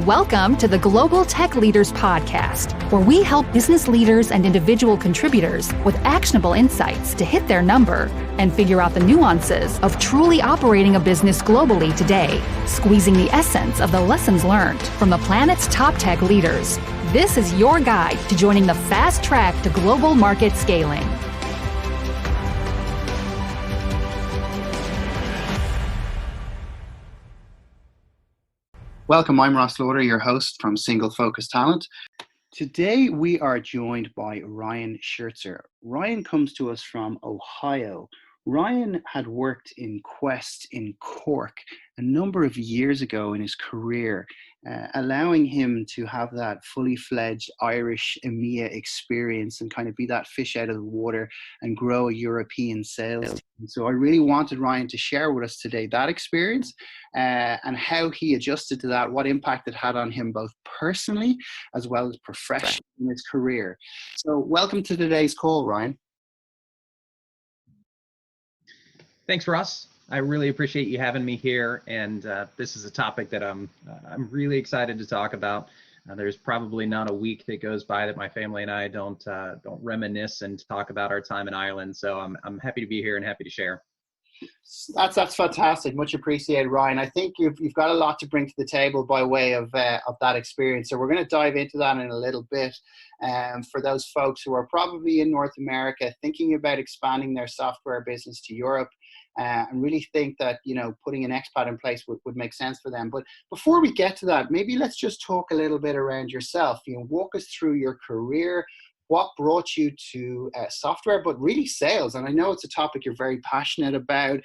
Welcome to the Global Tech Leaders Podcast, where we help business leaders and individual contributors with actionable insights to hit their number and figure out the nuances of truly operating a business globally today, squeezing the essence of the lessons learned from the planet's top tech leaders. This is your guide to joining the fast track to global market scaling. Welcome, I'm Ross Lauder, your host from Single Focus Talent. Today we are joined by Ryan Schertzer. Ryan comes to us from Ohio. Ryan had worked in Quest in Cork a number of years ago in his career, allowing him to have that fully fledged Irish EMEA experience and kind of be that fish out of the water and grow a European sales team. So I really wanted Ryan to share with us today that experience and how he adjusted to that, what impact it had on him both personally as well as professionally in his career. So welcome to today's call, Ryan. Thanks, Ross. I really appreciate you having me here, and this is a topic that I'm really excited to talk about. There's probably not a week that goes by that my family and I don't reminisce and talk about our time in Ireland. So I'm happy to be here and happy to share. That's fantastic. Much appreciated, Ryan. I think you've got a lot to bring to the table by way of that experience. So we're going to dive into that in a little bit. For those folks who are probably in North America thinking about expanding their software business to Europe, and really think that, putting an expat in place would make sense for them. But before we get to that, maybe let's just talk a little bit around yourself. Walk us through your career, what brought you to software, but really sales. And I know it's a topic you're very passionate about.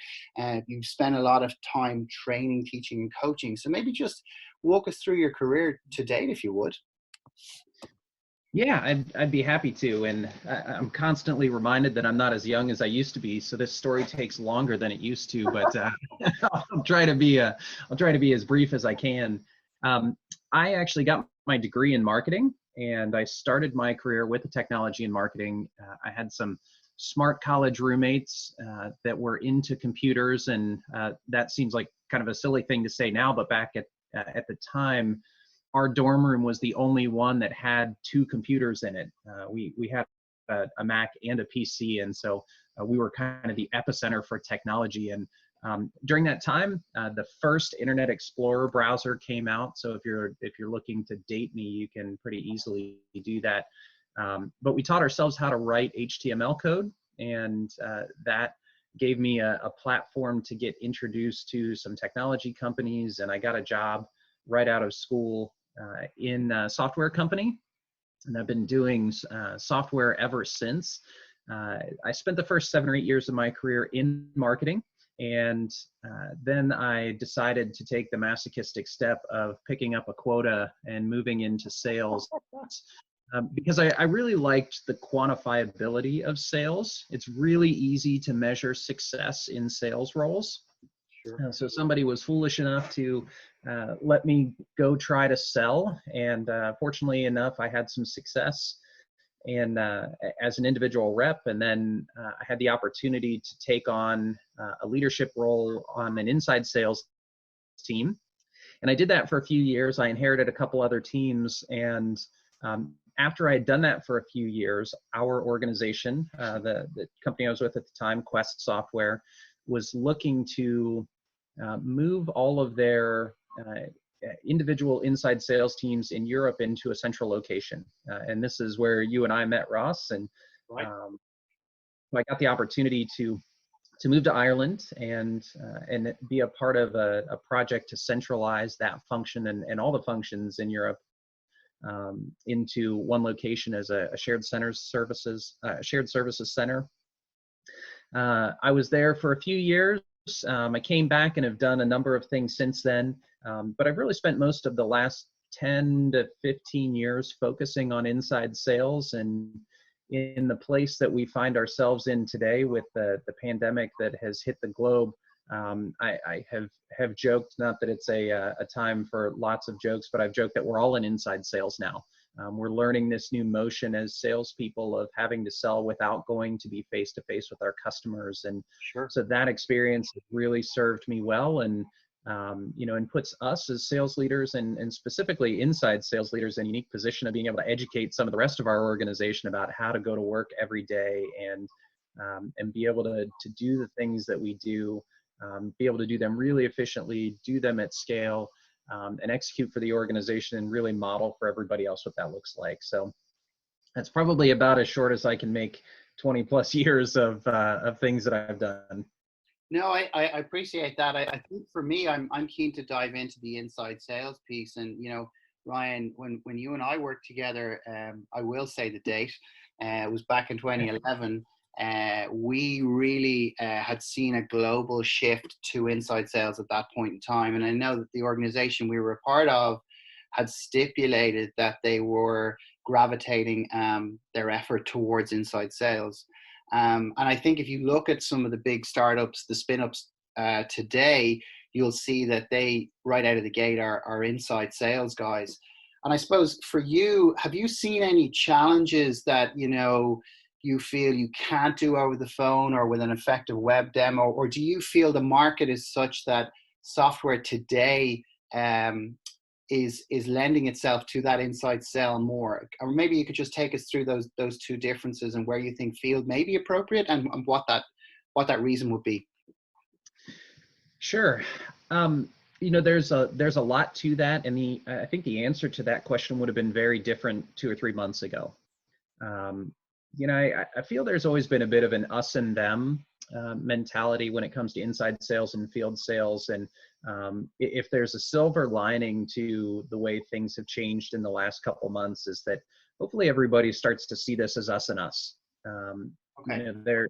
You've spent a lot of time training, teaching, and coaching. So maybe just walk us through your career to date, if you would. Yeah, I'd be happy to, and I'm constantly reminded that I'm not as young as I used to be. So this story takes longer than it used to, but I'll try to be as brief as I can. I actually got my degree in marketing, and I started my career with the technology and marketing. I had some smart college roommates that were into computers, and that seems like kind of a silly thing to say now, but back at the time, our dorm room was the only one that had two computers in it. We had a Mac and a PC, and so we were kind of the epicenter for technology. And during that time, the first Internet Explorer browser came out. So if you're looking to date me, you can pretty easily do that. But we taught ourselves how to write HTML code, and that gave me a platform to get introduced to some technology companies, and I got a job right out of school in a software company, and I've been doing software ever since. I spent the first 7 or 8 years of my career in marketing, and then I decided to take the masochistic step of picking up a quota and moving into sales because I really liked the quantifiability of sales. It's really easy to measure success in sales roles. Sure. So somebody was foolish enough to let me go try to sell, and fortunately enough, I had some success and as an individual rep, and then I had the opportunity to take on a leadership role on an inside sales team, and I did that for a few years. I inherited a couple other teams, and after I had done that for a few years, our organization, the company I was with at the time, Quest Software, was looking to move all of their individual inside sales teams in Europe into a central location. And this is where you and I met, Ross. And right. I got the opportunity to move to Ireland and be a part of a project to centralize that function and all the functions in Europe into one location as a shared services center. I was there for a few years. I came back and have done a number of things since then, but I've really spent most of the last 10 to 15 years focusing on inside sales. And in the place that we find ourselves in today with the pandemic that has hit the globe, I have joked, not that it's a time for lots of jokes, but I've joked that we're all in inside sales now. We're learning this new motion as salespeople of having to sell without going to be face-to-face with our customers. And sure. So that experience really served me well. And and puts us as sales leaders and specifically inside sales leaders in a unique position of being able to educate some of the rest of our organization about how to go to work every day and be able to do the things that we do, be able to do them really efficiently, do them at scale, and execute for the organization and really model for everybody else what that looks like. So that's probably about as short as I can make 20 plus years of things that I've done. No, I appreciate that. I think for me, I'm keen to dive into the inside sales piece. And, Ryan, when you and I worked together, I will say the date, it was back in 2011. We really had seen a global shift to inside sales at that point in time. And I know that the organization we were a part of had stipulated that they were gravitating their effort towards inside sales. And I think if you look at some of the big startups, the spin-ups today, you'll see that they, right out of the gate, are inside sales guys. And I suppose for you, have you seen any challenges that, you feel you can't do over the phone or with an effective web demo? Or do you feel the market is such that software today is lending itself to that inside sell more? Or maybe you could just take us through those two differences and where you think field may be appropriate and what that reason would be. Sure. There's a lot to that, and I think the answer to that question would have been very different 2 or 3 months ago. I feel there's always been a bit of an us and them mentality when it comes to inside sales and field sales. And if there's a silver lining to the way things have changed in the last couple months, is that hopefully everybody starts to see this as us and us. Okay.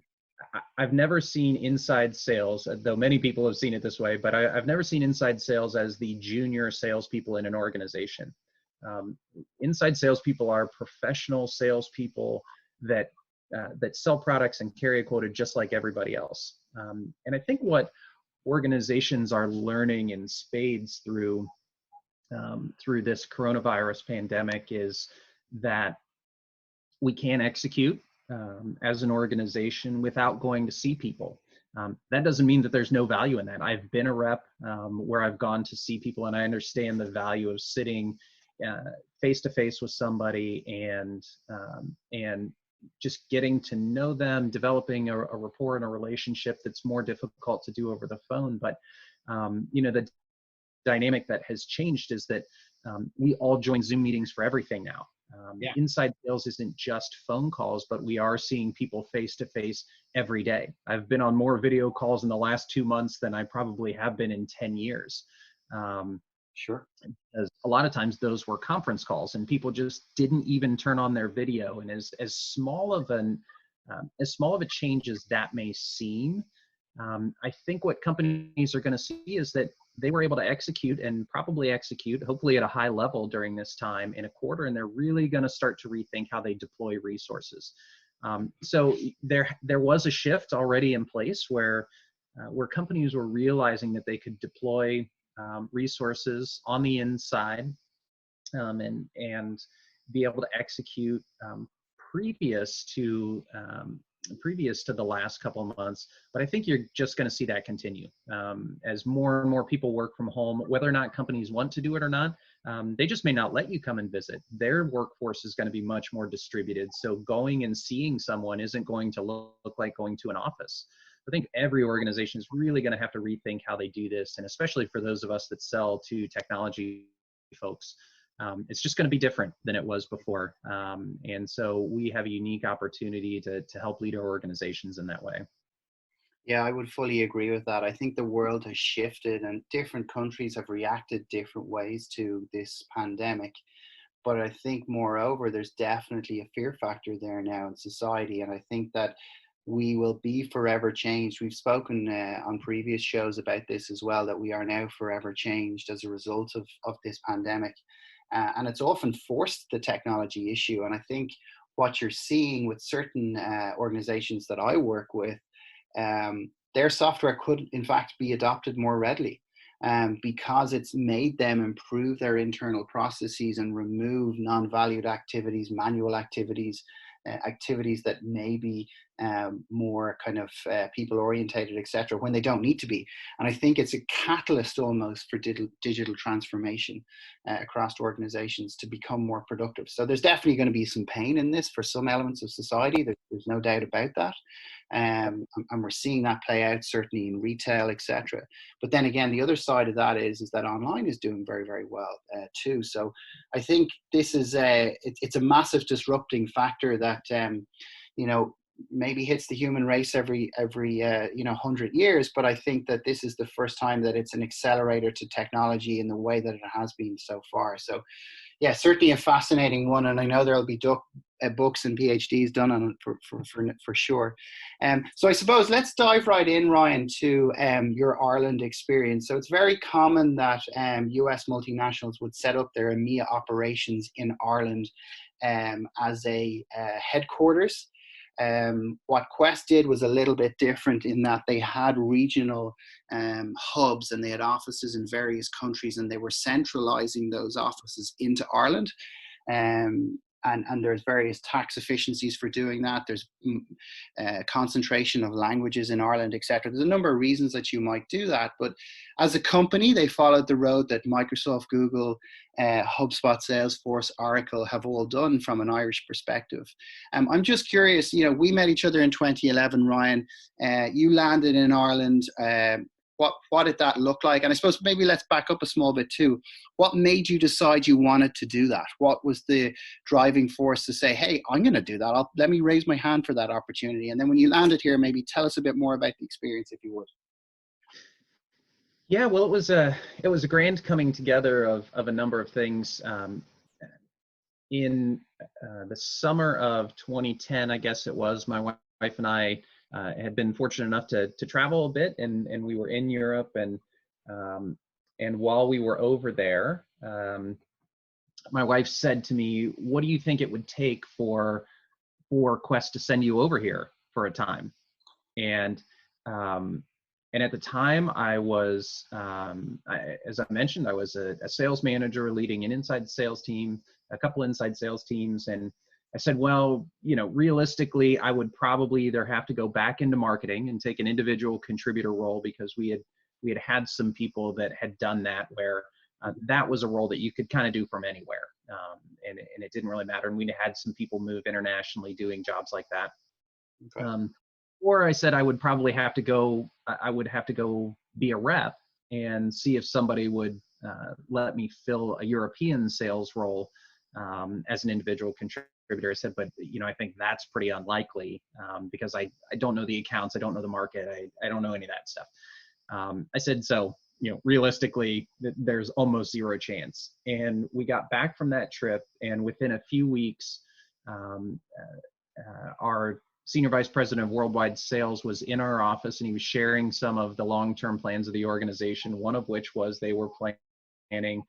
I've never seen inside sales, though many people have seen it this way, but I've never seen inside sales as the junior salespeople in an organization. Inside salespeople are professional salespeople that sell products and carry a quota just like everybody else. And I think what organizations are learning in spades through this coronavirus pandemic is that we can execute as an organization without going to see people. That doesn't mean that there's no value in that. I've been a rep where I've gone to see people, and I understand the value of sitting face to face with somebody and just getting to know them, developing a rapport and a relationship that's more difficult to do over the phone. But the dynamic that has changed is that we all join Zoom meetings for everything now. Inside sales isn't just phone calls, but we are seeing people face to face every day. I've been on more video calls in the last 2 months than I probably have been in 10 years. Sure. As a lot of times those were conference calls and people just didn't even turn on their video. And as small of a change as that may seem, I think what companies are going to see is that they were able to execute and probably execute, hopefully at a high level during this time in a quarter, and they're really going to start to rethink how they deploy resources. So there was a shift already in place where companies were realizing that they could deploy resources on the inside and be able to execute previous to the last couple of months. But I think you're just going to see that continue as more and more people work from home, whether or not companies want to do it or not. They just may not let you come and visit. Their workforce is going to be much more distributed. So going and seeing someone isn't going to look like going to an office. I think every organization is really going to have to rethink how they do this. And especially for those of us that sell to technology folks, it's just going to be different than it was before. And so we have a unique opportunity to help lead our organizations in that way. Yeah, I would fully agree with that. I think the world has shifted and different countries have reacted different ways to this pandemic. But I think moreover, there's definitely a fear factor there now in society. And I think that we will be forever changed. We've spoken on previous shows about this as well, that we are now forever changed as a result of this pandemic. And it's often forced the technology issue. And I think what you're seeing with certain organizations that I work with, their software could in fact be adopted more readily because it's made them improve their internal processes and remove non-valued activities, manual activities, activities that maybe more kind of people orientated, etc., when they don't need to be. And I think it's a catalyst almost for digital transformation across organizations to become more productive. So there's definitely going to be some pain in this for some elements of society. There's no doubt about that. And we're seeing that play out certainly in retail, etc. But then again, the other side of that is that online is doing very, very well too. So I think this is it's a massive disrupting factor that maybe hits the human race every 100 years. But I think that this is the first time that it's an accelerator to technology in the way that it has been so far. So yeah, certainly a fascinating one, and I know there'll be books and PhDs done on it for sure. So I suppose let's dive right in, Ryan, to your Ireland experience. So it's very common that US multinationals would set up their EMEA operations in Ireland as a headquarters. What Quest did was a little bit different in that they had regional hubs, and they had offices in various countries, and they were centralizing those offices into Ireland. And there's various tax efficiencies for doing that. There's concentration of languages in Ireland, etc. There's a number of reasons that you might do that. But as a company, they followed the road that Microsoft, Google, HubSpot, Salesforce, Oracle have all done from an Irish perspective. I'm just curious, we met each other in 2011, Ryan. You landed in Ireland. What did that look like? And I suppose maybe let's back up a small bit too. What made you decide you wanted to do that? What was the driving force to say, hey, I'm going to do that. Let me raise my hand for that opportunity. And then when you landed here, maybe tell us a bit more about the experience, if you would. Yeah, well, it was a grand coming together of a number of things. In the summer of 2010, I guess it was, my wife and I had been fortunate enough to travel a bit, and we were in Europe, and while we were over there, my wife said to me, "What do you think it would take for Quest to send you over here for a time?" And at the time, I was, as I mentioned, I was a sales manager leading an inside sales team, a couple inside sales teams, and I said, well, realistically, I would probably either have to go back into marketing and take an individual contributor role, because we had some people that had done that, where that was a role that you could kind of do from anywhere, and it didn't really matter. And we had some people move internationally doing jobs like that. Okay. Or I said I would probably have to go. I would have to go be a rep and see if somebody would let me fill a European sales role as an individual contributor. I said, but I think that's pretty unlikely because I don't know the accounts, I don't know the market, I don't know any of that stuff. I said, so realistically, there's almost zero chance. And we got back from that trip, and within a few weeks, our senior vice president of worldwide sales was in our office, and he was sharing some of the long-term plans of the organization, one of which was they were planning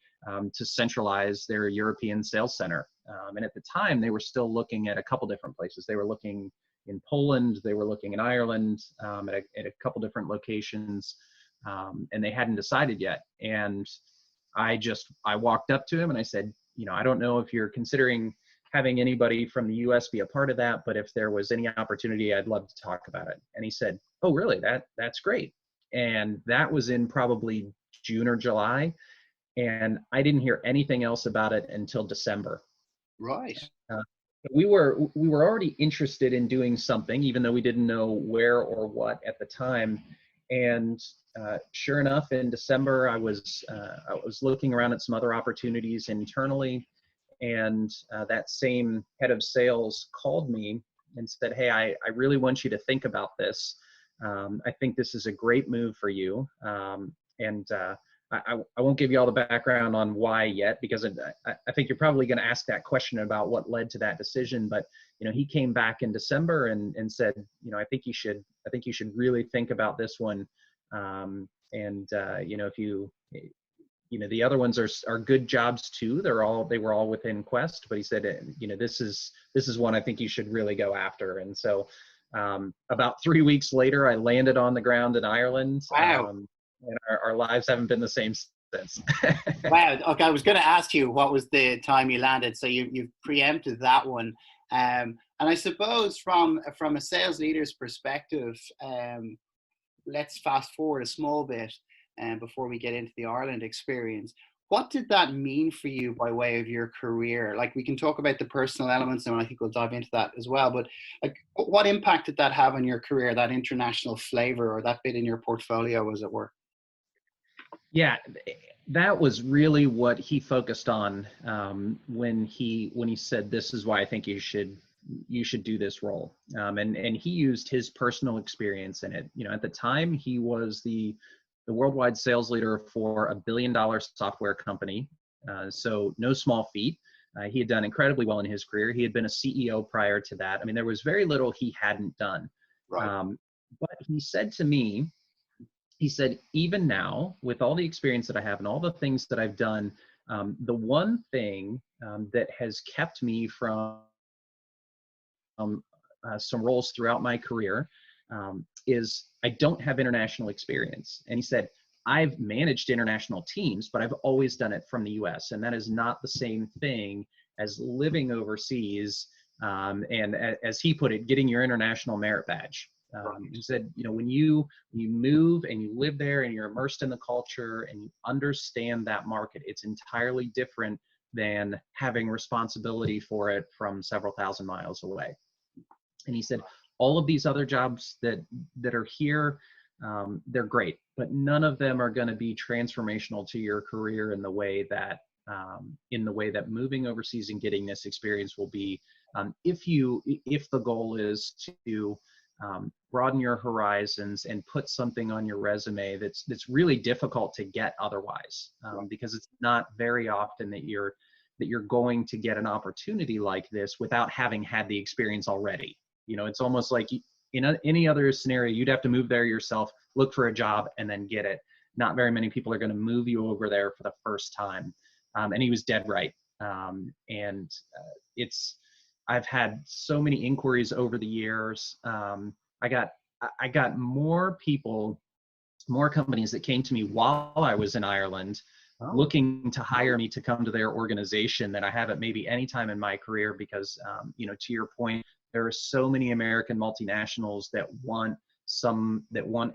to centralize their European sales center. And at the time, they were still looking at a couple different places. They were looking in Poland, they were looking in Ireland, at a couple different locations, and they hadn't decided yet. And I walked up to him and I said, I don't know if you're considering having anybody from the US be a part of that, but if there was any opportunity, I'd love to talk about it. And he said, oh, really? That's great. And that was in probably June or July. And I didn't hear anything else about it until December. Right. We were already interested in doing something, even though we didn't know where or what at the time. And sure enough, in December, I was looking around at some other opportunities internally, and that same head of sales called me and said, "Hey, I really want you to think about this. I think this is a great move for you." I won't give you all the background on why yet, because I think you're probably going to ask that question about what led to that decision. But he came back in December and said, I think you should really think about this one. If you the other ones are good jobs too. They were all within Quest, but he said, this is one I think you should really go after. And so about 3 weeks later, I landed on the ground in Ireland. Wow. And our lives haven't been the same since. Wow. Okay, I was going to ask you what was the time you landed. So you've preempted that one. And I suppose from a sales leader's perspective, let's fast forward a small bit before we get into the Ireland experience. What did that mean for you by way of your career? Like, we can talk about the personal elements, and I think we'll dive into that as well. But like, what impact did that have on your career, that international flavor, or that bit in your portfolio, as it were? Yeah, that was really what he focused on when he said, "This is why I think you should do this role." And he used his personal experience in it. You know, at the time, he was the worldwide sales leader for $1 billion software company. So no small feat. He had done incredibly well in his career. He had been a CEO prior to that. I mean, there was very little he hadn't done. Right. But he said to me, he said, even now, with all the experience that I have and all the things that I've done, the one thing that has kept me from some roles throughout my career is I don't have international experience. And he said, I've managed international teams, but I've always done it from the US. And that is not the same thing as living overseas. And as he put it, getting your international merit badge. He said, you know, when you move and you live there and you're immersed in the culture and you understand that market, it's entirely different than having responsibility for it from several thousand miles away. And he said, all of these other jobs that are here, they're great, but none of them are going to be transformational to your career in the way that moving overseas and getting this experience will be. If the goal is to broaden your horizons and put something on your resume that's really difficult to get otherwise, because it's not very often that you're going to get an opportunity like this without having had the experience already. You know, it's almost like in any other scenario, you'd have to move there yourself, look for a job, and then get it. Not very many people are going to move you over there for the first time. And he was dead right. I've had so many inquiries over the years. I got more companies that came to me while I was in Ireland, looking to hire me to come to their organization than I have at maybe any time in my career, because, you know, to your point, there are so many American multinationals that want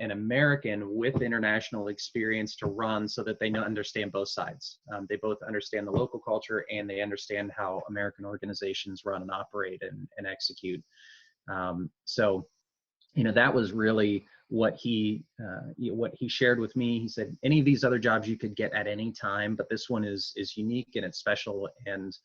an American with international experience to run, so that they understand both sides. They both understand the local culture and they understand how American organizations run and operate and execute. So, you know, that was really what he shared with me. He said, any of these other jobs you could get at any time, but this one is unique and it's special, and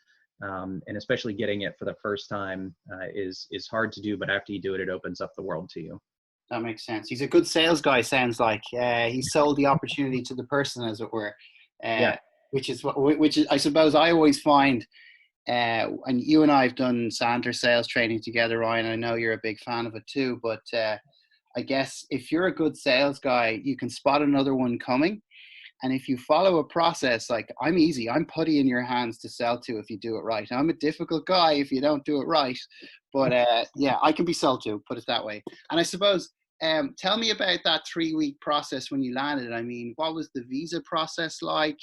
especially getting it for the first time is hard to do, but after you do it, it opens up the world to you. That makes sense. He's a good sales guy, sounds like. He sold the opportunity to the person, as it were. Yeah. Which is I suppose I always find, and you and I have done Sandler sales training together, Ryan. I know you're a big fan of it too, but I guess if you're a good sales guy, you can spot another one coming. And if you follow a process, like, I'm easy, I'm putty in your hands to sell to if you do it right. I'm a difficult guy if you don't do it right. But yeah, I can be sold to, put it that way. And I suppose, tell me about that 3-week process when you landed. I mean, what was the visa process like?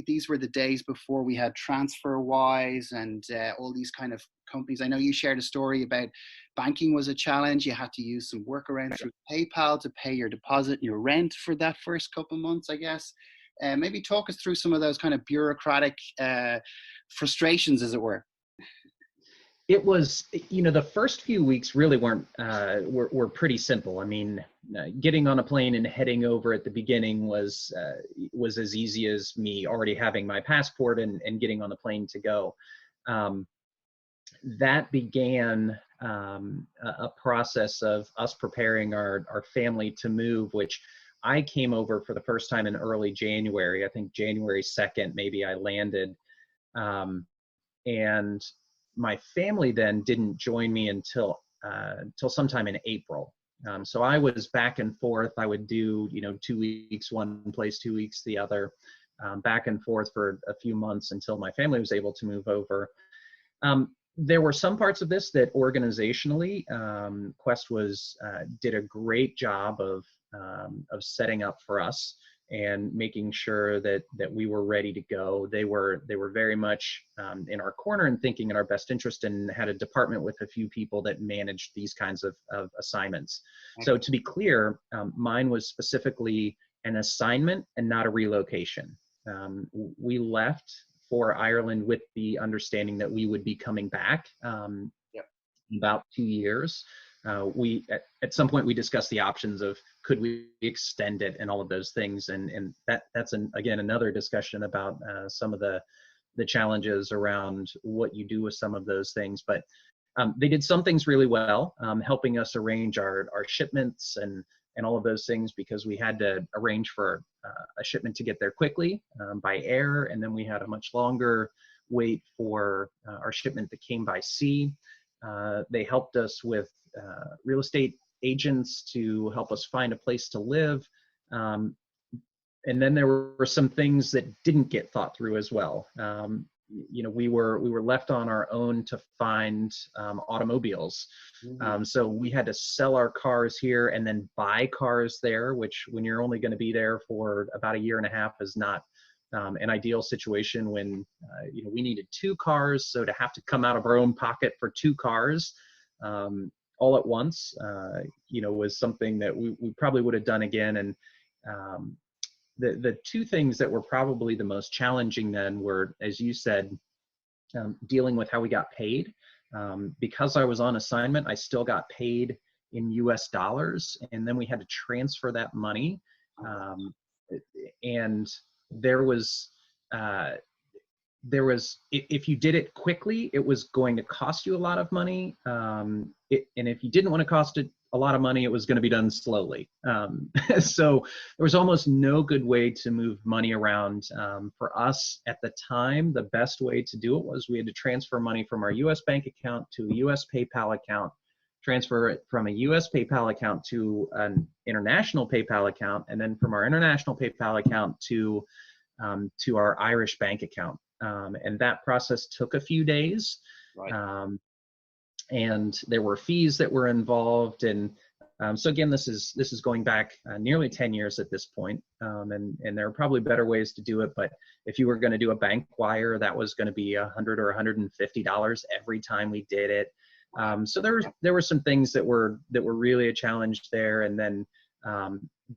These were the days before we had TransferWise and all these kind of companies. I know you shared a story about banking was a challenge. You had to use some workaround through PayPal to pay your deposit and your rent for that first couple of months, I guess. Maybe talk us through some of those kind of bureaucratic frustrations, as it were. It was, you know, the first few weeks really were pretty simple. I mean, getting on a plane and heading over at the beginning was as easy as me already having my passport and getting on the plane to go. That began a process of us preparing our family to move, which I came over for the first time in early January. I think January 2nd, maybe I landed. And my family then didn't join me until sometime in April. So I was back and forth. I would do, 2 weeks one place, 2 weeks the other, back and forth for a few months until my family was able to move over. There were some parts of this that organizationally, Quest did a great job of setting up for us. and making sure that we were ready to go. They were very much in our corner and thinking in our best interest, and had a department with a few people that managed these kinds of assignments. So to be clear, mine was specifically an assignment and not a relocation. We left for Ireland with the understanding that we would be coming back in about 2 years. At some point we discussed the options of could we extend it and all of those things, and that's again another discussion about some of the challenges around what you do with some of those things. But they did some things really well, helping us arrange our shipments and all of those things, because we had to arrange for a shipment to get there quickly by air, and then we had a much longer wait for our shipment that came by sea. They helped us with real estate agents to help us find a place to live. And then there were some things that didn't get thought through as well. We were left on our own to find automobiles. So we had to sell our cars here and then buy cars there, which when you're only going to be there for about 1.5 years is not an ideal situation when, we needed 2 cars. So to have to come out of our own pocket for 2 cars all at once, was something that we probably would have done again. And the 2 things that were probably the most challenging then were, as you said, dealing with how we got paid. Because I was on assignment, I still got paid in US dollars, and then we had to transfer that money. And there was, if you did it quickly, it was going to cost you a lot of money. And if you didn't want to cost it a lot of money, it was going to be done slowly. So there was almost no good way to move money around. For us at the time, the best way to do it was we had to transfer money from our US bank account to a US PayPal account, transfer it from a US PayPal account to an international PayPal account, and then from our international PayPal account to our Irish bank account. And that process took a few days. Right. And there were fees that were involved. And so again, this is going back nearly 10 years at this point. And there are probably better ways to do it. But if you were going to do a bank wire, that was going to be $100 or $150 every time we did it. So there were some things that were really a challenge there. And then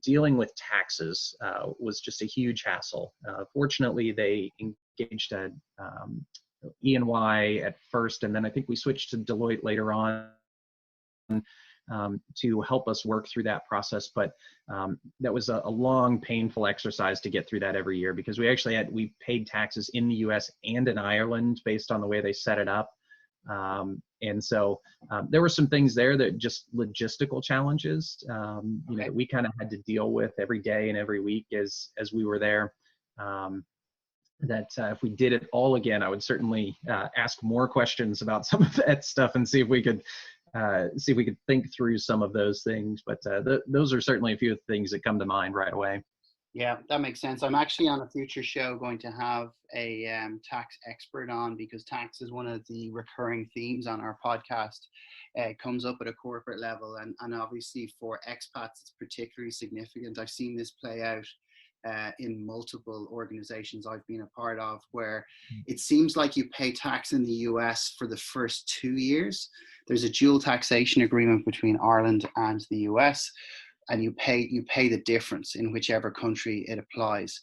dealing with taxes was just a huge hassle. Fortunately, they engaged at E&Y at first, and then I think we switched to Deloitte later on to help us work through that process. But that was a long, painful exercise to get through that every year, because we paid taxes in the US and in Ireland based on the way they set it up. And so there were some things there that just logistical challenges, that we kind of had to deal with every day and every week as we were there. That if we did it all again, I would certainly ask more questions about some of that stuff and see if we could think through some of those things. But those are certainly a few of the things that come to mind right away. Yeah, that makes sense. I'm actually on a future show going to have a tax expert on, because tax is one of the recurring themes on our podcast. It comes up at a corporate level, and obviously for expats, it's particularly significant. I've seen this play out in multiple organizations I've been a part of, where it seems like you pay tax in the US for the first 2 years. There's a dual taxation agreement between Ireland and the US, and you pay the difference in whichever country it applies.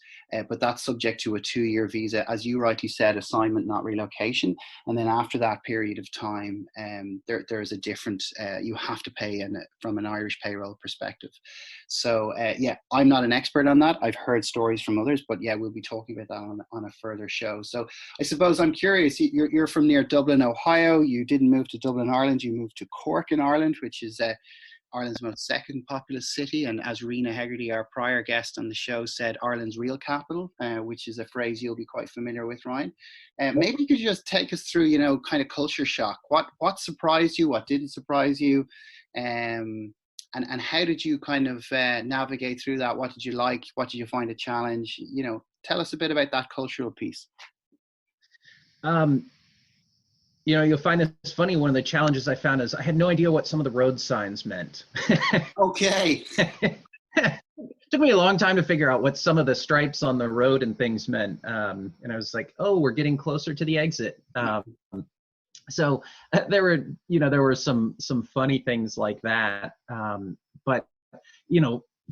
But that's subject to a 2-year visa, as you rightly said, assignment, not relocation. And then after that period of time, there's a different, you have to pay from an Irish payroll perspective. So I'm not an expert on that. I've heard stories from others, but yeah, we'll be talking about that on a further show. So I suppose I'm curious, you're from near Dublin, Ohio. You didn't move to Dublin, Ireland. You moved to Cork in Ireland, which is Ireland's most second populous city, and as Rena Hegarty, our prior guest on the show, said, Ireland's real capital, which is a phrase you'll be quite familiar with, Ryan. Maybe you could just take us through, kind of culture shock. What surprised you? What didn't surprise you? And how did you kind of navigate through that? What did you like? What did you find a challenge? Tell us a bit about that cultural piece. You'll find this funny. One of the challenges I found is I had no idea what some of the road signs meant. Okay. took me a long time to figure out what some of the stripes on the road and things meant. And I was like, oh, we're getting closer to the exit. So there were some funny things like that. But,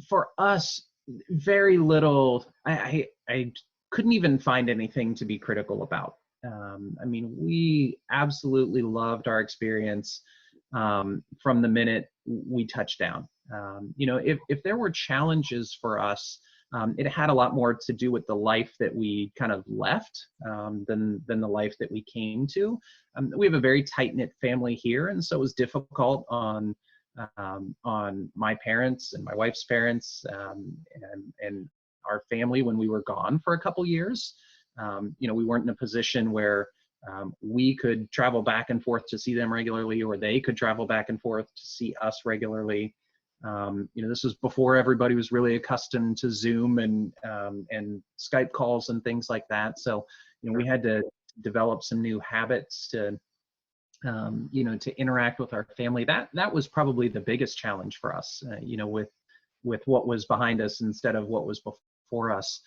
for us, very little, I couldn't even find anything to be critical about. We absolutely loved our experience from the minute we touched down. If there were challenges for us, it had a lot more to do with the life that we kind of left than the life that we came to. We have a very tight-knit family here, and so it was difficult on my parents and my wife's parents and our family when we were gone for a couple years. We weren't in a position where we could travel back and forth to see them regularly, or they could travel back and forth to see us regularly. This was before everybody was really accustomed to Zoom and Skype calls and things like that. So, we had to develop some new habits to interact with our family. That was probably the biggest challenge for us, with what was behind us instead of what was before us.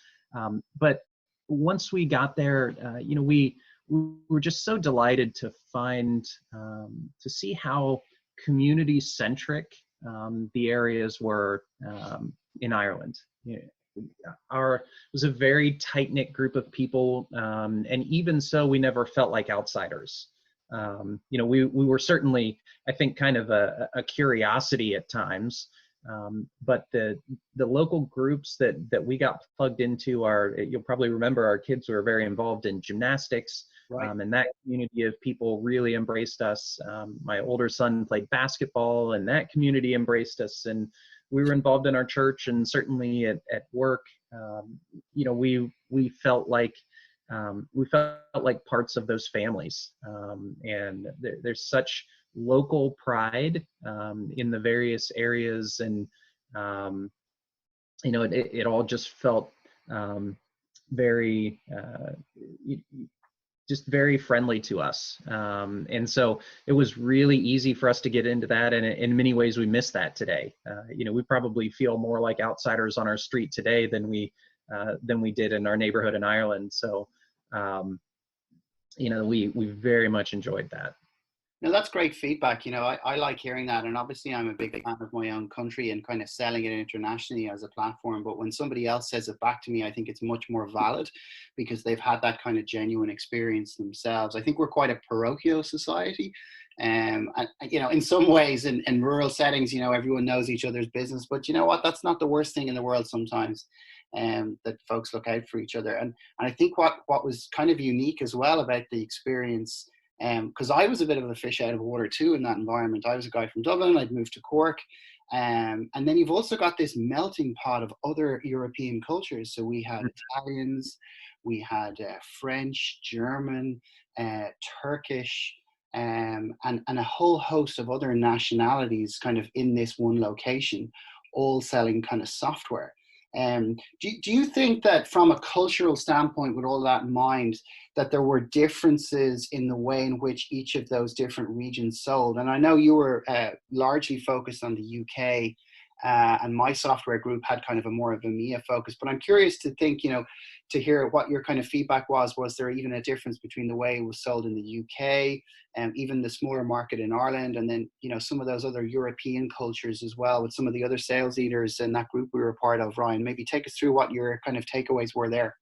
But once we got there, we were just so delighted to to see how community-centric the areas were in Ireland. It was a very tight-knit group of people, and even so, we never felt like outsiders. We were certainly, I think, kind of a curiosity at times, but the local groups that we got plugged into you'll probably remember our kids were very involved in gymnastics. Right. And that community of people really embraced us. My older son played basketball, and that community embraced us. And we were involved in our church, and certainly at work. We felt like parts of those families. And there's such local pride in the various areas, and it all just felt very just very friendly to us. And so it was really easy for us to get into that. And in many ways, we miss that today. We probably feel more like outsiders on our street today than we did in our neighborhood in Ireland. So, we very much enjoyed that. No, that's great feedback. I like hearing that. And obviously I'm a big fan of my own country and kind of selling it internationally as a platform. But when somebody else says it back to me, I think it's much more valid because they've had that kind of genuine experience themselves. I think we're quite a parochial society. And in some ways in rural settings, everyone knows each other's business, but you know what, that's not the worst thing in the world sometimes. That folks look out for each other. And I think what was kind of unique as well about the experience, because I was a bit of a fish out of water too in that environment. I was a guy from Dublin, I'd moved to Cork. And then you've also got this melting pot of other European cultures. So we had Italians, we had French, German, Turkish, and a whole host of other nationalities kind of in this one location, all selling kind of software. Do you think that from a cultural standpoint, with all that in mind, that there were differences in the way in which each of those different regions sold? And I know you were largely focused on the UK, and my software group had kind of a more of EMEA focus. But I'm curious to think, to hear what your kind of feedback was. Was there even a difference between the way it was sold in the UK and even the smaller market in Ireland, and then, some of those other European cultures as well with some of the other sales leaders in that group we were part of? Ryan, maybe take us through what your kind of takeaways were there.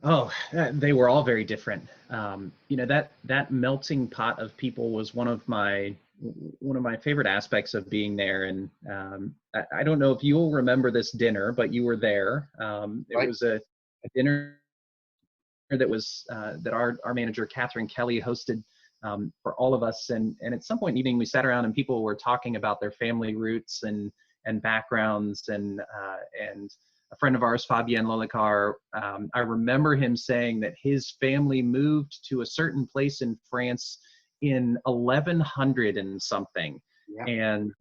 Oh, they were all very different. That melting pot of people was one of my favorite aspects of being there. And I don't know if you'll remember this dinner, but you were there. It was a dinner that was that our manager Catherine Kelly hosted for all of us. And at some point in the evening, we sat around and people were talking about their family roots and backgrounds. And a friend of ours, Fabien Lolicar, I remember him saying that his family moved to a certain place in France in 1100 and something. Yeah. And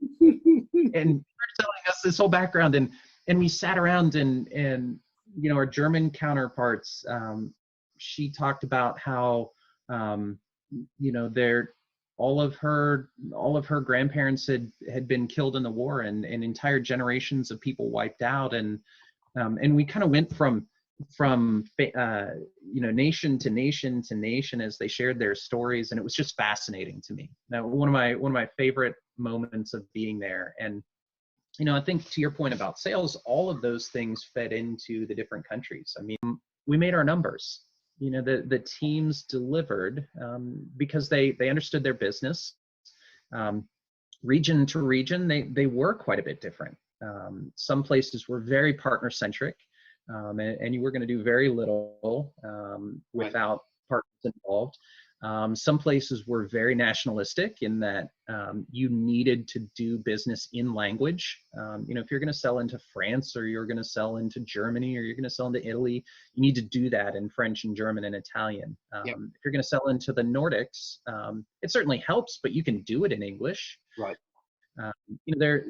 telling us this whole background, and we sat around and our German counterparts, she talked about how their all of her grandparents had been killed in the war, and entire generations of people wiped out. And we kind of went from nation to nation to nation as they shared their stories, and it was just fascinating to me. Now, one of my favorite moments of being there. And I think to your point about sales, all of those things fed into the different countries. I mean, we made our numbers. The teams delivered because they understood their business. Region to region, they were quite a bit different. Some places were very partner centric, and you were going to do very little without partners involved. Some places were very nationalistic in that you needed to do business in language. If you're going to sell into France, or you're going to sell into Germany, or you're going to sell into Italy, you need to do that in French and German and Italian. If you're going to sell into the Nordics, it certainly helps, but you can do it in English. Right.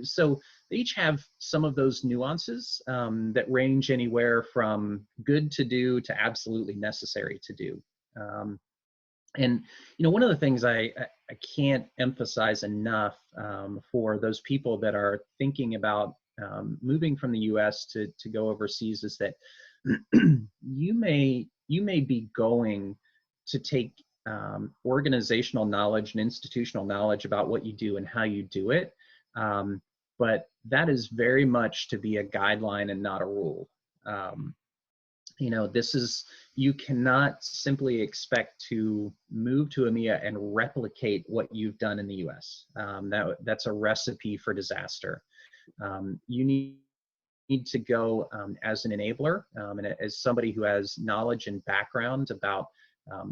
So they each have some of those nuances that range anywhere from good to do to absolutely necessary to do. And one of the things I can't emphasize enough for those people that are thinking about moving from the U.S. to go overseas is that you may be going to take organizational knowledge and institutional knowledge about what you do and how you do it, but that is very much to be a guideline and not a rule. You cannot simply expect to move to EMEA and replicate what you've done in the US. That's a recipe for disaster. You need to go as an enabler and as somebody who has knowledge and background about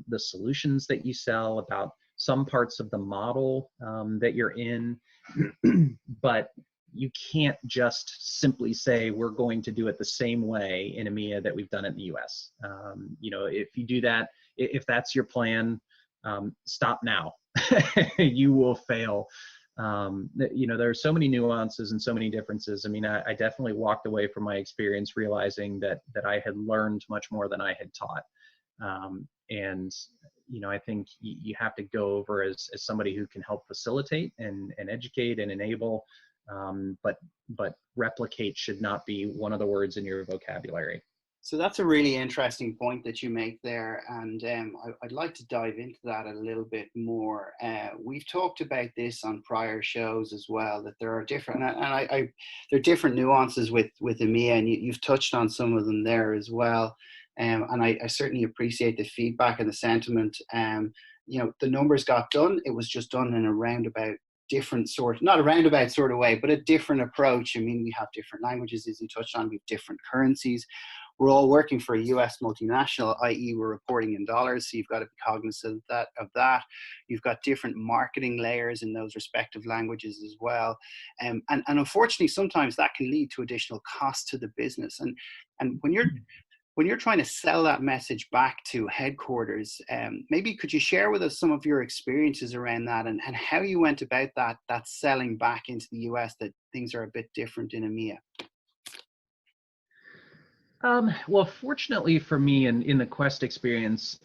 the solutions that you sell, about some parts of the model that you're in, but you can't just simply say we're going to do it the same way in EMEA that we've done it in the US. If you do that, if that's your plan, stop now. You will fail. There are so many nuances and so many differences. I mean, I definitely walked away from my experience realizing that I had learned much more than I had taught. I think you have to go over as somebody who can help facilitate and educate and enable. But replicate should not be one of the words in your vocabulary. So that's a really interesting point that you make there, and I'd like to dive into that a little bit more. We've talked about this on prior shows as well, that there are different, there are different nuances with EMEA, and you've touched on some of them there as well. And I certainly appreciate the feedback and the sentiment. The numbers got done. It was just done in a roundabout different sort, not a roundabout sort of way, but a different approach. I mean, we have different languages, as you touched on, we have different currencies. We're all working for a US multinational, i.e. we're reporting in dollars, so you've got to be cognizant of that. You've got different marketing layers in those respective languages as well. And unfortunately, sometimes that can lead to additional cost to the business. And when you're trying to sell that message back to headquarters, maybe could you share with us some of your experiences around that and how you went about that selling back into the US, that things are a bit different in EMEA? Well, fortunately for me in the Quest experience,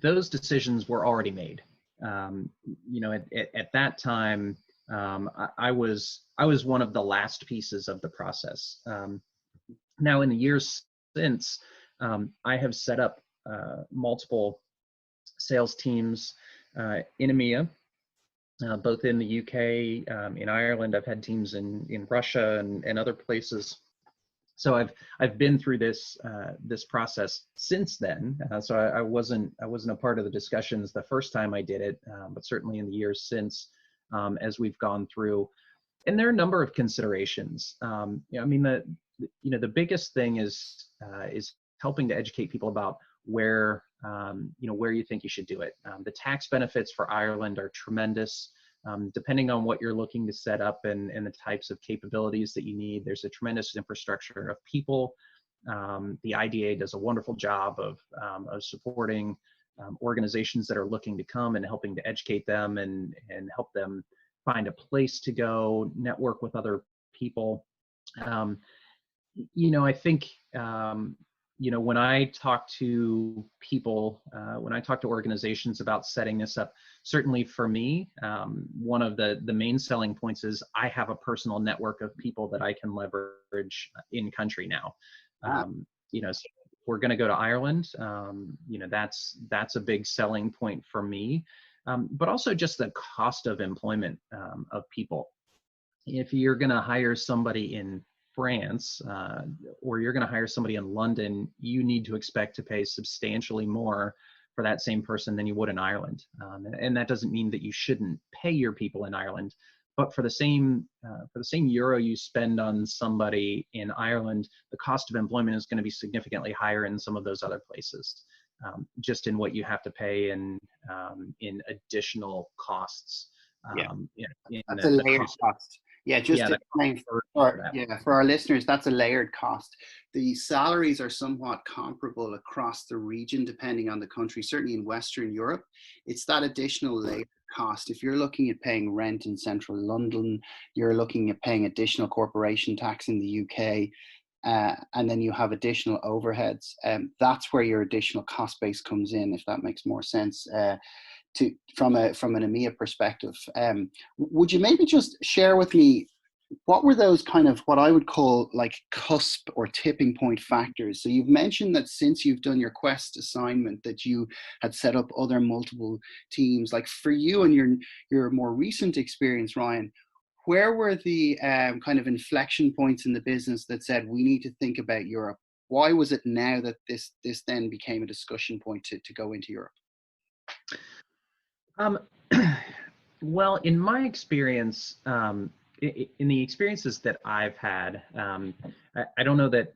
those decisions were already made. At that time, I was one of the last pieces of the process. Now, in the years since, I have set up multiple sales teams in EMEA, both in the UK, in Ireland. I've had teams in Russia and other places. So I've been through this process since then. So I wasn't a part of the discussions the first time I did it, but certainly in the years since, as we've gone through. And there are a number of considerations. The biggest thing is helping to educate people about where you think you should do it. The tax benefits for Ireland are tremendous. Depending on what you're looking to set up and the types of capabilities that you need, there's a tremendous infrastructure of people. The IDA does a wonderful job of supporting organizations that are looking to come and helping to educate them and help them find a place to go, network with other people. I think when I talk to people, when I talk to organizations about setting this up, certainly for me, one of the main selling points is I have a personal network of people that I can leverage in country now. So if we're going to go to Ireland, that's a big selling point for me, but also just the cost of employment of people. If you're going to hire somebody in France, or you're going to hire somebody in London, you need to expect to pay substantially more for that same person than you would in Ireland. And that doesn't mean that you shouldn't pay your people in Ireland, but for the same euro you spend on somebody in Ireland, the cost of employment is going to be significantly higher in some of those other places, just in what you have to pay and in additional costs. That's a layered cost. Yeah, just to explain for our listeners, that's a layered cost. The salaries are somewhat comparable across the region, depending on the country. Certainly in Western Europe, it's that additional layered cost. If you're looking at paying rent in central London, you're looking at paying additional corporation tax in the UK, and then you have additional overheads. That's where your additional cost base comes in, if that makes more sense. From an EMEA perspective, would you maybe just share with me what were those kind of what I would call like cusp or tipping point factors? So you've mentioned that since you've done your Quest assignment that you had set up other multiple teams. Like for you and your more recent experience, Ryan, where were the kind of inflection points in the business that said we need to think about Europe? Why was it now that this then became a discussion point to go into Europe? Well, in my experience, in the experiences that I've had, I don't know that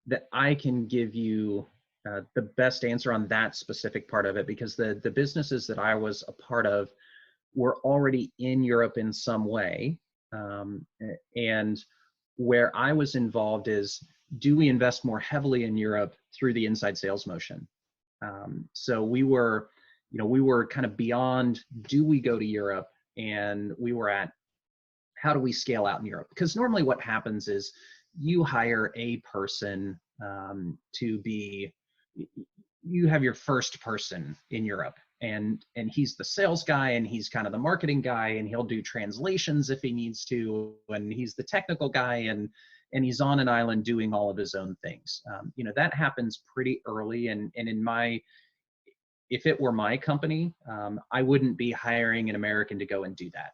that I can give you the best answer on that specific part of it, because the businesses that I was a part of were already in Europe in some way, and where I was involved is, do we invest more heavily in Europe through the inside sales motion? So we were kind of beyond, do we go to Europe? And we were at, how do we scale out in Europe? Because normally what happens is you hire a person you have your first person in Europe, and he's the sales guy, and he's kind of the marketing guy, and he'll do translations if he needs to, and he's the technical guy, and he's on an island doing all of his own things. That happens pretty early, and if it were my company, I wouldn't be hiring an American to go and do that.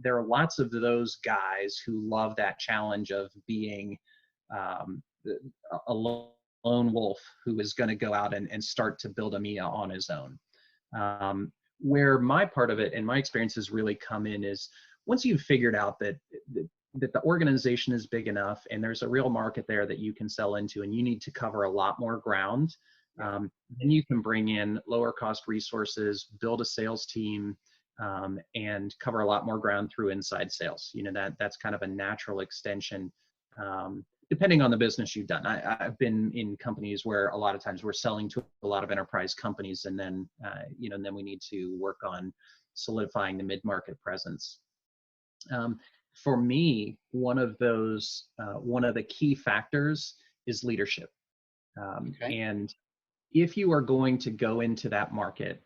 There are lots of those guys who love that challenge of being a lone wolf who is going to go out and start to build EMEA on his own. Where my part of it and my experiences really come in is once you've figured out that the organization is big enough and there's a real market there that you can sell into, and you need to cover a lot more ground, then you can bring in lower cost resources, build a sales team, and cover a lot more ground through inside sales. That's kind of a natural extension, depending on the business you've done. I've been in companies where a lot of times we're selling to a lot of enterprise companies, and then then we need to work on solidifying the mid-market presence. For me, one of the key factors is leadership. And if you are going to go into that market,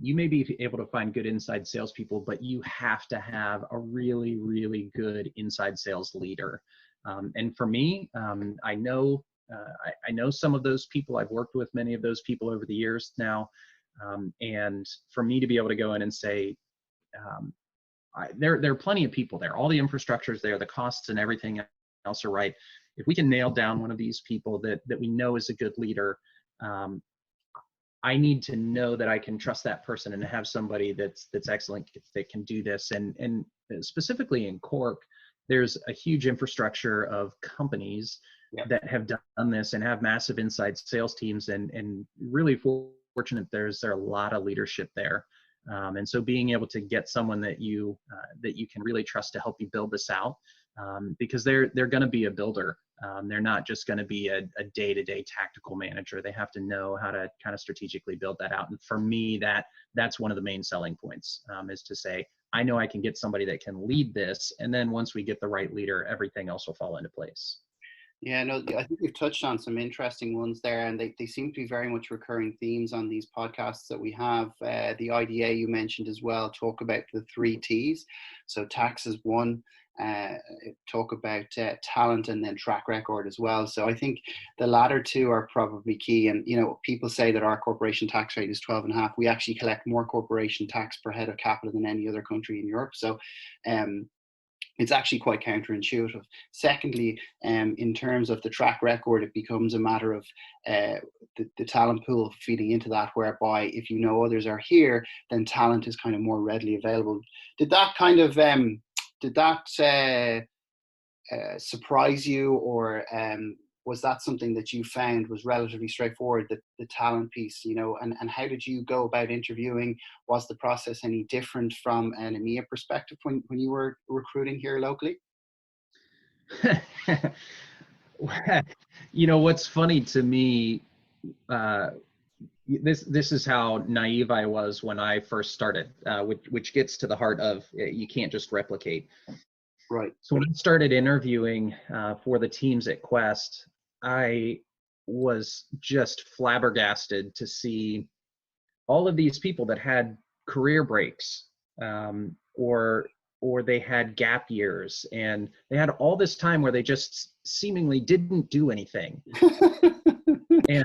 you may be able to find good inside salespeople, but you have to have a really, really good inside sales leader. And for me, I know some of those people. I've worked with many of those people over the years now. And for me to be able to go in and say, there are plenty of people there. All the infrastructure is there. The costs and everything else are right. If we can nail down one of these people that we know is a good leader, I need to know that I can trust that person and have somebody that's excellent that can do this. And specifically in Cork, there's a huge infrastructure of companies that have done this and have massive inside sales teams, and really fortunate there are a lot of leadership there. And so being able to get someone that you can really trust to help you build this out, because they're going to be a builder. They're not just going to be a day-to-day tactical manager. They have to know how to kind of strategically build that out. And for me, that's one of the main selling points, is to say, I know I can get somebody that can lead this. And then once we get the right leader, everything else will fall into place. Yeah, no, I think you've touched on some interesting ones there, and they seem to be very much recurring themes on these podcasts that we have. The IDA you mentioned as well, talk about the three T's. So tax is one, uh, talk about talent, and then track record as well. So I think the latter two are probably key. And, you know, people say that our corporation tax rate is 12.5. We actually collect more corporation tax per head of capital than any other country in Europe. So, it's actually quite counterintuitive. Secondly, in terms of the track record, it becomes a matter of the talent pool feeding into that, whereby if you know others are here, then talent is kind of more readily available. Did that kind of surprise you, or was that something that you found was relatively straightforward, the talent piece, you know, and how did you go about interviewing? Was the process any different from an EMEA perspective when you were recruiting here locally? You know, what's funny to me, uh, this is how naive I was when I first started, which gets to the heart of you can't just replicate. Right. So when I started interviewing for the teams at Quest, I was just flabbergasted to see all of these people that had career breaks, or they had gap years, and they had all this time where they just seemingly didn't do anything. And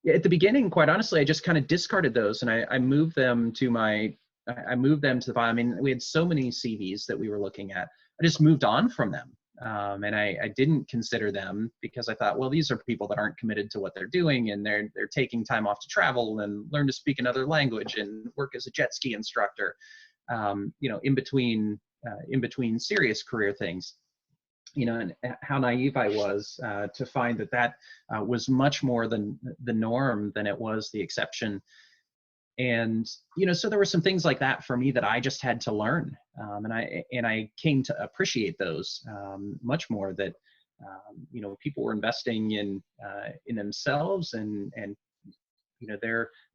at the beginning, quite honestly, I just kind of discarded those, and I moved them to the bottom. I mean, we had so many CVs that we were looking at. I just moved on from them. And I didn't consider them because I thought, well, these are people that aren't committed to what they're doing, and they're taking time off to travel and learn to speak another language and work as a jet ski instructor, you know, in between serious career things. You know, and how naive I was to find that was much more than the norm than it was the exception. And, you know, so there were some things like that for me that I just had to learn. And I came to appreciate those much more, that, you know, people were investing in themselves, and, you know,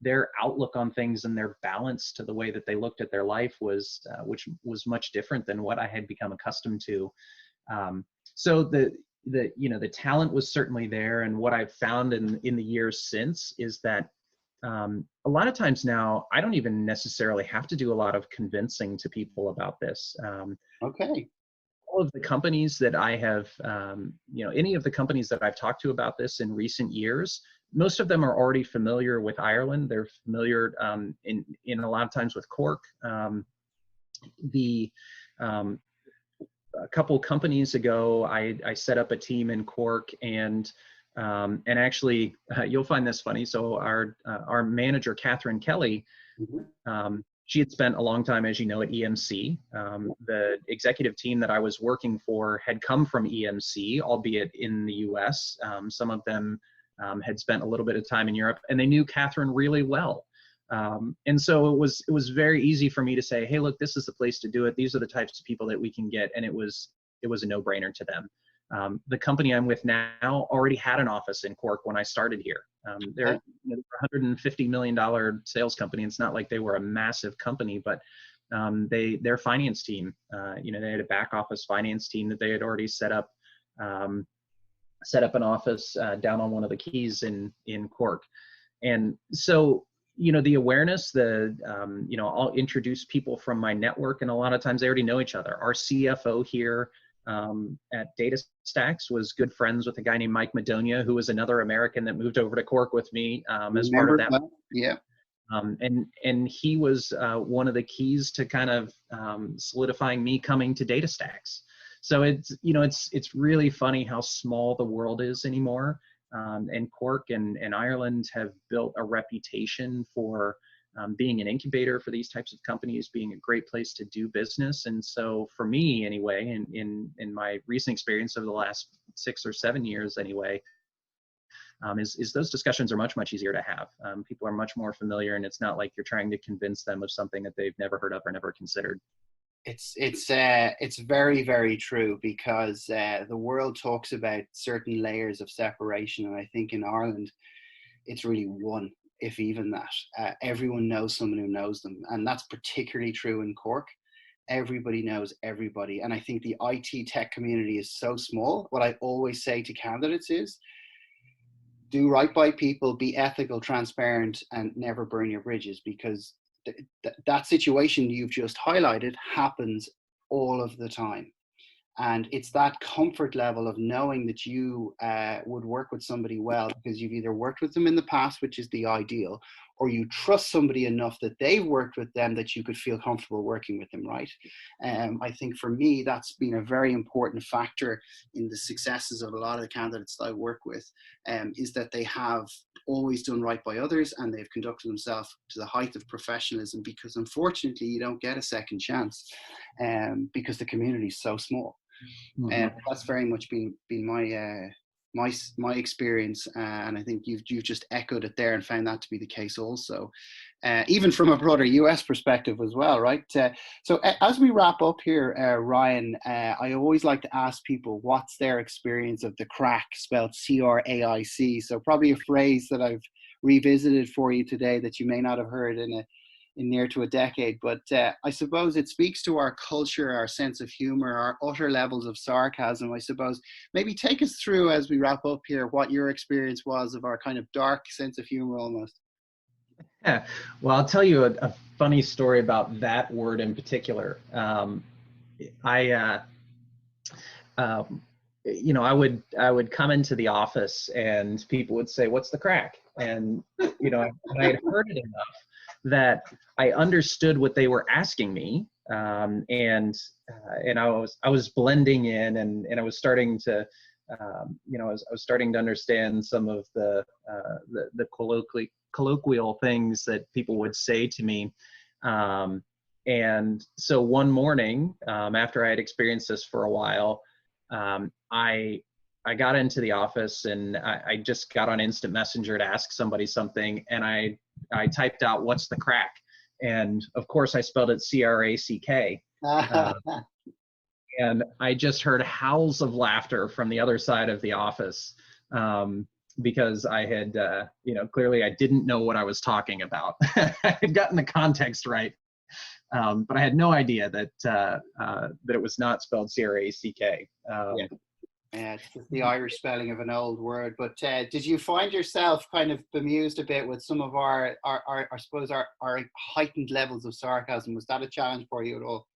their outlook on things and their balance to the way that they looked at their life was, which was much different than what I had become accustomed to. So you know, the talent was certainly there. And what I've found in the years since is that, a lot of times now, I don't even necessarily have to do a lot of convincing to people about this. Okay. All of the companies that I have, you know, any of the companies that I've talked to about this in recent years, most of them are already familiar with Ireland. They're familiar in a lot of times with Cork. The A couple companies ago, I set up a team in Cork, and actually, you'll find this funny. So our manager, Catherine Kelly, she had spent a long time, as you know, at EMC. The executive team that I was working for had come from EMC, albeit in the US. Some of them had spent a little bit of time in Europe, and they knew Catherine really well. And so it was very easy for me to say, hey, look, this is the place to do it. These are the types of people that we can get. And it was a no-brainer to them. The company I'm with now already had an office in Cork when I started here. They're a $150 million sales company. It's not like they were a massive company, but their finance team, you know, they had a back office finance team that they had already set up an office down on one of the quays in Cork. And so, you know, the awareness, you know, I'll introduce people from my network, and a lot of times they already know each other. Our CFO here at Datastax was good friends with a guy named Mike Madonia, who was another American that moved over to Cork with me as part of that. Yeah. And he was one of the keys to kind of solidifying me coming to Datastax. So it's, you know, it's really funny how small the world is anymore. And Cork and Ireland have built a reputation for being an incubator for these types of companies, being a great place to do business. And so for me, anyway, in my recent experience over the last 6 or 7 years, anyway, is those discussions are much easier to have. People are much more familiar, and it's not like you're trying to convince them of something that they've never heard of or never considered. It's very, very true, because the world talks about certain layers of separation, and I think in Ireland it's really one, if even that. Everyone knows someone who knows them, and that's particularly true in Cork. everybody knows everybody. And I think the IT tech community is so small. What I always say to candidates is, do right by people, be ethical, transparent, and never burn your bridges, because that situation you've just highlighted happens all of the time. And it's that comfort level of knowing that you would work with somebody well because you've either worked with them in the past, which is the ideal, or you trust somebody enough that they've worked with them that you could feel comfortable working with them, right? I think for me, that's been a very important factor in the successes of a lot of the candidates that I work with, is that they have always done right by others and they've conducted themselves to the height of professionalism, because unfortunately you don't get a second chance because the community is so small. And that's very much been my experience, and I think you've just echoed it there and found that to be the case also, even from a broader US perspective as well, right? So as we wrap up here, Ryan, I always like to ask people what's their experience of the crack, spelled CRAIC. So probably a phrase that I've revisited for you today that you may not have heard in near to a decade, but I suppose it speaks to our culture, our sense of humor, our utter levels of sarcasm. I suppose maybe take us through, as we wrap up here, what your experience was of our kind of dark sense of humor almost. Yeah, well, I'll tell you a funny story about that word in particular. I would come into the office and people would say, "What's the crack?" And I had heard it enough that I understood what they were asking me, and I was blending in, and I was starting to, I was starting to understand some of the colloquial things that people would say to me, and so one morning, after I had experienced this for a while, I got into the office and I just got on Instant Messenger to ask somebody something, and I typed out, "What's the crack?" And of course I spelled it CRACK. And I just heard howls of laughter from the other side of the office, because I had, clearly I didn't know what I was talking about. I had gotten the context right, but I had no idea that it was not spelled CRACK. Yeah, it's just the Irish spelling of an old word. But did you find yourself kind of bemused a bit with some of our I suppose our heightened levels of sarcasm? Was that a challenge for you at all?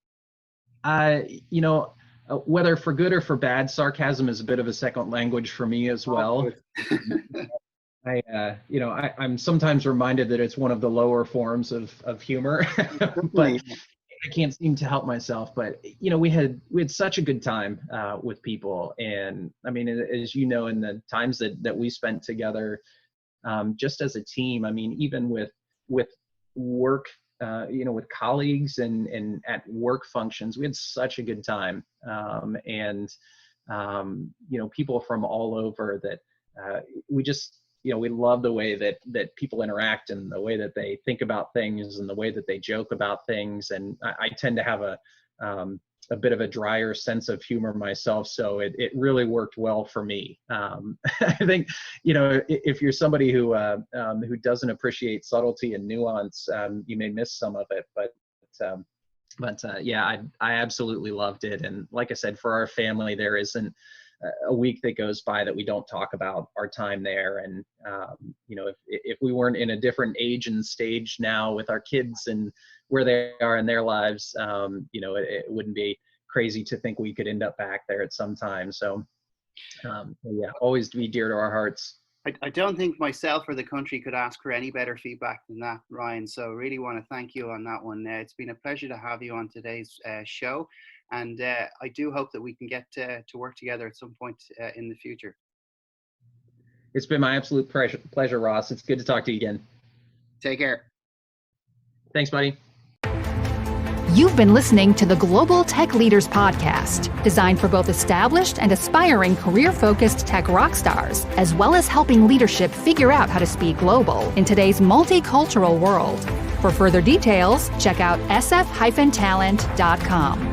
Whether for good or for bad, sarcasm is a bit of a second language for me as well. I'm sometimes reminded that it's one of the lower forms of humor, but I can't seem to help myself. But we had such a good time with people, and I mean, as you know, in the times that we spent together, just as a team. I mean, even with work, with colleagues and at work functions, we had such a good time, and people from all over that we just. We love the way that people interact and the way that they think about things and the way that they joke about things. And I tend to have a bit of a drier sense of humor myself, so it really worked well for me. I think if you're somebody who doesn't appreciate subtlety and nuance, you may miss some of it. But I absolutely loved it. And like I said, for our family, there isn't a week that goes by that we don't talk about our time there. And if we weren't in a different age and stage now with our kids and where they are in their lives, it wouldn't be crazy to think we could end up back there at some time. So always be dear to our hearts. I don't think myself or the country could ask for any better feedback than that, Ryan. So really want to thank you on that one. It's been a pleasure to have you on today's show. And I do hope that we can get to work together at some point in the future. It's been my absolute pleasure, Ross. It's good to talk to you again. Take care. Thanks, buddy. You've been listening to the Global Tech Leaders Podcast, designed for both established and aspiring career-focused tech rock stars, as well as helping leadership figure out how to speak global in today's multicultural world. For further details, check out sf-talent.com.